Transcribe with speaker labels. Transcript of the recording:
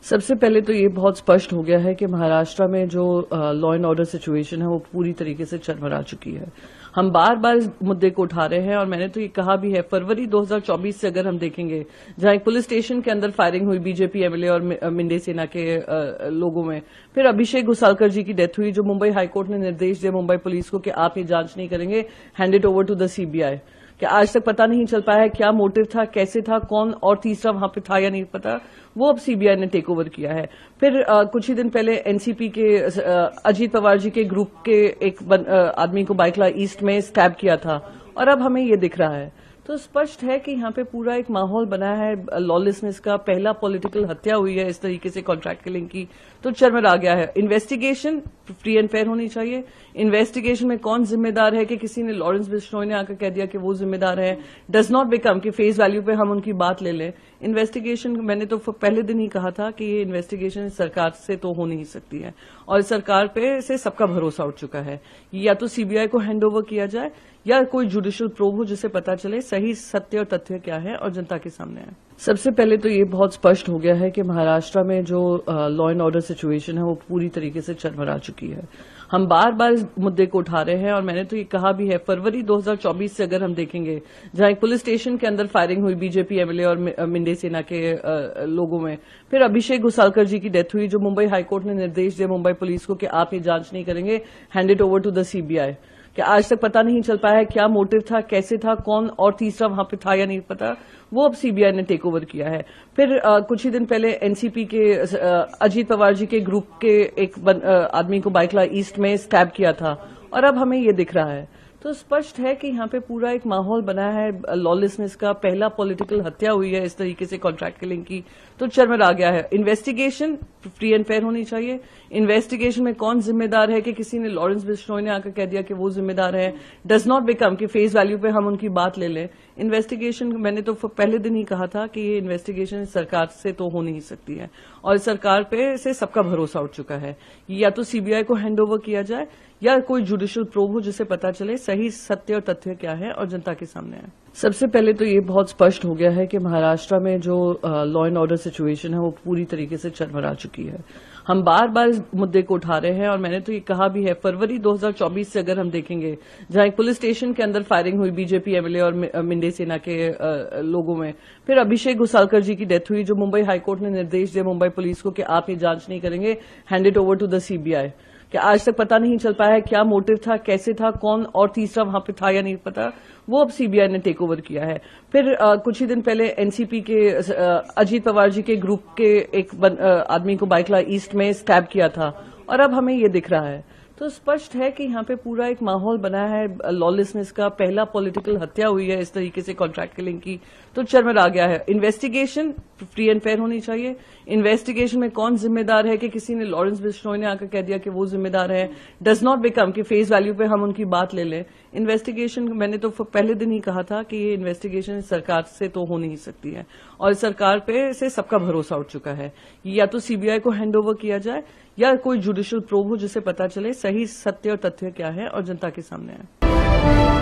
Speaker 1: सबसे पहले तो ये बहुत स्पष्ट हो गया है कि महाराष्ट्र में जो लॉ एंड ऑर्डर सिचुएशन है वो पूरी तरीके से चरमरा चुकी है। हम बार बार इस मुद्दे को उठा रहे हैं और मैंने तो ये कहा भी है, फरवरी 2024 से अगर हम देखेंगे, जहां एक पुलिस स्टेशन के अंदर फायरिंग हुई बीजेपी एमएलए और मिंडे सेना के लोगों में, फिर अभिषेक घुसालकर जी की डेथ हुई, जो मुंबई हाईकोर्ट ने निर्देश दिया मुंबई पुलिस को कि आप ये जांच नहीं करेंगे, hand it over to the CBI. कि आज तक पता नहीं चल पाया है क्या मोटिव था, कैसे था, कौन और तीसरा वहां पे था या नहीं पता, वो अब सीबीआई ने टेक ओवर किया है। फिर कुछ ही दिन पहले एनसीपी के अजीत पवार जी के ग्रुप के एक आदमी को बाइकला ईस्ट में स्टैब किया था और अब हमें ये दिख रहा है। तो स्पष्ट है कि यहाँ पे पूरा एक माहौल बना है लॉलेसनेस का। पहला पॉलिटिकल हत्या हुई है इस तरीके से कॉन्ट्रैक्ट किलिंग की, तो चरमरा गया है। इन्वेस्टिगेशन फ्री एंड फेयर होनी चाहिए। इन्वेस्टिगेशन में कौन जिम्मेदार है कि किसी ने लॉरेंस बिश्नोई ने आकर कह दिया कि वो जिम्मेदार है, डज नॉट बिकम कि फेस वैल्यू पे हम उनकी बात ले लें। इन्वेस्टिगेशन मैंने तो पहले दिन ही कहा था कि ये इन्वेस्टिगेशन सरकार से तो हो नहीं सकती है और सरकार पे से सबका भरोसा उठ चुका है। या तो सीबीआई को हैंड ओवर किया जाए या कोई जुडिशियल प्रोब हो जिससे पता चले सही सत्य और तथ्य क्या है और जनता के सामने आए। सबसे पहले तो ये बहुत स्पष्ट हो गया है कि महाराष्ट्र में जो लॉ एंड ऑर्डर सिचुएशन है वो पूरी तरीके से चरमरा चुकी है। हम बार बार इस मुद्दे को उठा रहे हैं और मैंने तो ये कहा भी है, फरवरी 2024 से अगर हम देखेंगे, जहां एक पुलिस स्टेशन के अंदर फायरिंग हुई बीजेपी एमएलए और मिंडे सेना के लोगों में, फिर अभिषेक घुसालकर जी की डेथ हुई, जो मुंबई हाईकोर्ट ने निर्देश दिया मुंबई पुलिस को कि आप ये जांच नहीं करेंगे, hand it over to the CBI. कि आज तक पता नहीं चल पाया है क्या मोटिव था, कैसे था, कौन और तीसरा वहां पे था या नहीं पता, वो अब सीबीआई ने टेक ओवर किया है। फिर कुछ ही दिन पहले एनसीपी के अजीत पवार जी के ग्रुप के एक आदमी को बाइकला ईस्ट में स्टैब किया था और अब हमें ये दिख रहा है। तो स्पष्ट है कि यहाँ पे पूरा एक माहौल बना है लॉलेसनेस का। पहला पॉलिटिकल हत्या हुई है इस तरीके से कॉन्ट्रैक्ट किलिंग की, तो चरमरा गया है। इन्वेस्टिगेशन फ्री एंड फेयर होनी चाहिए। इन्वेस्टिगेशन में कौन जिम्मेदार है कि किसी ने लॉरेंस बिश्नोई ने आकर कह दिया कि वो जिम्मेदार है, डज नॉट बिकम कि फेस वैल्यू पे हम उनकी बात ले लें। इन्वेस्टिगेशन मैंने तो पहले दिन ही कहा था कि ये इन्वेस्टिगेशन सरकार से तो हो नहीं सकती है और सरकार पे से सबका भरोसा उठ चुका है। या तो सीबीआई को हैंड ओवर किया जाए या कोई जुडिशियल प्रोब हो जिससे पता चले सही सत्य और तथ्य क्या है और जनता के सामने आए। सबसे पहले तो ये बहुत स्पष्ट हो गया है कि महाराष्ट्र में जो लॉ एंड ऑर्डर सिचुएशन है वो पूरी तरीके से चरमरा चुकी है। हम बार बार इस मुद्दे को उठा रहे हैं और मैंने तो ये कहा भी है, फरवरी 2024 से अगर हम देखेंगे, जहां एक पुलिस स्टेशन के अंदर फायरिंग हुई बीजेपी एमएलए और मिंडे सेना के लोगों में, फिर अभिषेक घुसालकर जी की डेथ हुई, जो मुंबई हाईकोर्ट ने निर्देश दिया मुंबई पुलिस को कि आप ये जांच नहीं करेंगे, hand it over to the CBI. कि आज तक पता नहीं चल पाया है क्या मोटिव था, कैसे था, कौन और तीसरा वहां पे था या नहीं पता, वो अब सीबीआई ने टेक ओवर किया है। फिर कुछ ही दिन पहले एनसीपी के अजीत पवार जी के ग्रुप के एक आदमी को बाइकला ईस्ट में स्टैब किया था और अब हमें ये दिख रहा है। तो स्पष्ट है कि यहाँ पे पूरा एक माहौल बना है लॉलेसनेस का। पहला पॉलिटिकल हत्या हुई है इस तरीके से कॉन्ट्रैक्ट किलिंग की, तो चरमरा गया है। इन्वेस्टिगेशन फ्री एंड फेयर होनी चाहिए। इन्वेस्टिगेशन में कौन जिम्मेदार है कि किसी ने लॉरेंस बिश्नोई ने आकर कह दिया कि वो जिम्मेदार है, डज नॉट बिकम कि फेस वैल्यू पे हम उनकी बात ले लें। इन्वेस्टिगेशन मैंने तो पहले दिन ही कहा था कि ये इन्वेस्टिगेशन सरकार से तो हो नहीं सकती है और सरकार पे से सबका भरोसा उठ चुका है। या तो सीबीआई को हैंड ओवर किया जाए या कोई जुडिशियल प्रोब हो जिससे पता चले सही सत्य और तथ्य क्या है और जनता के सामने आए।